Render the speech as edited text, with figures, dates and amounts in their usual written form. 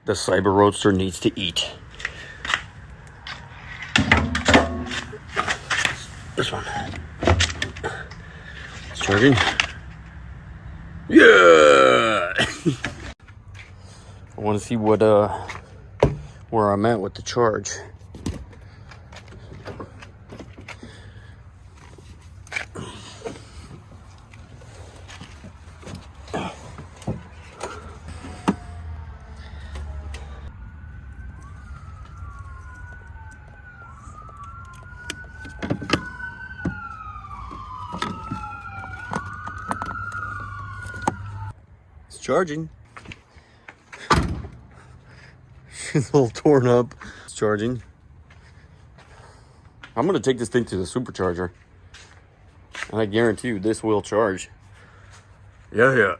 The CyberRoadster needs to eat. This one. It's charging. Yeah! I want to see what where I'm at with the charge. It's charging. It's a little torn up. It's charging. I'm gonna take this thing to the supercharger, and I guarantee you this will charge. Yeah.